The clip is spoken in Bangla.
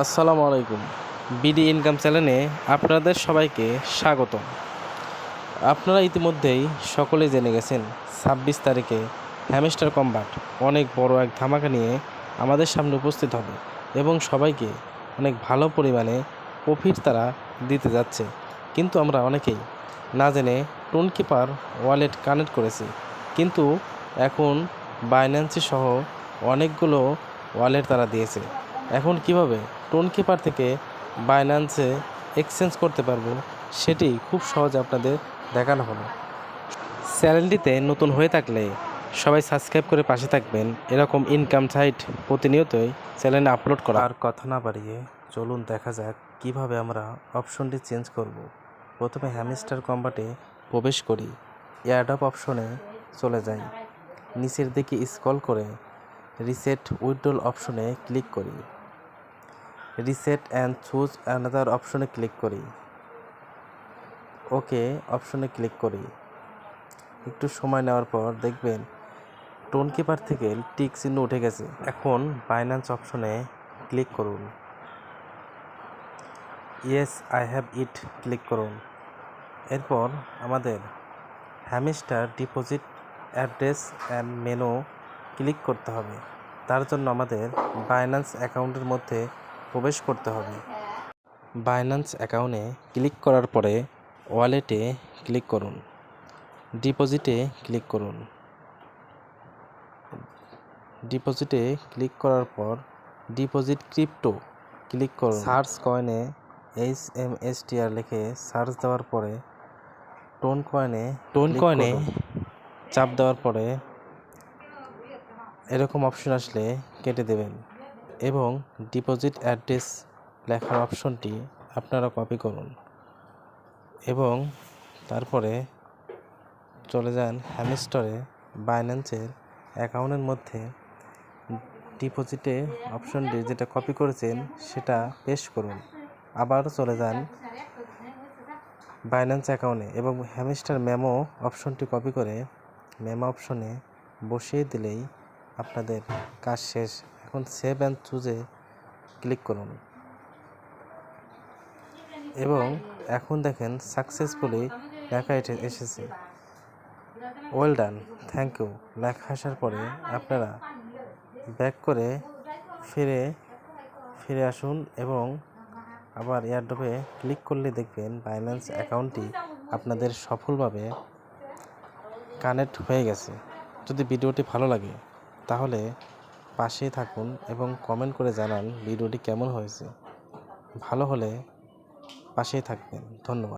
আসসালামু আলাইকুম। বিডি ইনকাম চ্যানেলে আপনাদের সবাইকে স্বাগতম। আপনারা ইতিমধ্যেই সকলেই জেনে গেছেন 26 তারিখে হ্যামস্টার কম্বাট অনেক বড় এক ধামাকা নিয়ে আমাদের সামনে উপস্থিত হবে এবং সবাইকে অনেক ভালো পরিমাণে প্রফিট তারা দিতে যাচ্ছে। কিন্তু আমরা অনেকেই না জেনে টোনকিপার ওয়ালেট কানেক্ট করেছি, কিন্তু এখন বাইন্যান্সি সহ অনেকগুলো ওয়ালেট তারা দিয়েছে। এখন কিভাবে টোনকিপার থেকে বাইন্যান্সে এক্সচেঞ্জ করতে পারবো সেটি খুব সহজে আপনাদের দেখানো হলো। চ্যানেলটিতে নতুন হয়ে থাকলে সবাই সাবস্ক্রাইব করে পাশে থাকবেন। এরকম ইনকাম সাইট প্রতিনিয়তই চ্যানেলে আপলোড করা। আর কথা না বাড়িয়ে চলুন দেখা যাক কিভাবে আমরা অপশনটি চেঞ্জ করব। প্রথমে হ্যামস্টার কম্বাটে প্রবেশ করি, এয়ারড্রপ অপশনে চলে যাই, নিচের দিকে স্ক্রল করে রিসেট উইথড্রল অপশনে ক্লিক করি, রিসেট অ্যান্ড চুজ অ্যানাদার অপশনে ক্লিক করি, ওকে অপশনে ক্লিক করি। একটু সময় নেওয়ার পর দেখবেন টোনকিপার থেকে টিক চিহ্ন উঠে গেছে। এখন বাইন্যান্স অপশনে ক্লিক করুন, yes I have it click করুন। এরপর আমাদের hamster deposit address and menu click করতে হবে। তার জন্য আমাদের বাইন্যান্স অ্যাকাউন্টের মধ্যে প্রবেশ করতে হবে। বাইন্যান্স অ্যাকাউন্টে ক্লিক করার পরে ওয়ালেটে ক্লিক করুন, ডিপোজিটে ক্লিক করুন। ডিপোজিটে ক্লিক করার পর ডিপোজিট ক্রিপ্টো ক্লিক করুন। সার্চ কয়েনে HMSTR লিখে সার্চ দেওয়ার পরে টোন কয়েনে চাপ দেওয়ার পরে এরকম অপশন আসলে কেটে দেবেন এবং ডিপোজিট অ্যাড্রেস লেখার অপশনটি আপনারা কপি করুন এবং তারপরে চলে যান হ্যামস্টারে। বাইন্যান্সের অ্যাকাউন্টের মধ্যে ডিপোজিটে অপশনটি যেটা কপি করেছেন সেটা পেস্ট করুন। আবার চলে যান বাইন্যান্স অ্যাকাউন্টে এবং হ্যামস্টার মেমো অপশনটি কপি করে মেমো অপশনে বসিয়ে দিলেই আপনাদের কাজ শেষ। এখন সেভ অ্যান্ড চুজে ক্লিক করুন এবং এখন দেখেন সাকসেসফুলি লেখা এসেছে, ওয়েল ডান, থ্যাংক ইউ লেখা আসার পরে আপনারা ব্যাক করে ফিরে আসুন এবং আবার এয়ারড্রপে ক্লিক করলে দেখবেন বাইন্যান্স অ্যাকাউন্টটি আপনাদের সফলভাবে কানেক্ট হয়ে গেছে। যদি ভিডিওটি ভালো লাগে তাহলে পাশেই থাকুন এবং কমেন্ট করে জানান ভিডিওটি কেমন হয়েছে। ভালো হলে পাশেই থাকবেন। ধন্যবাদ।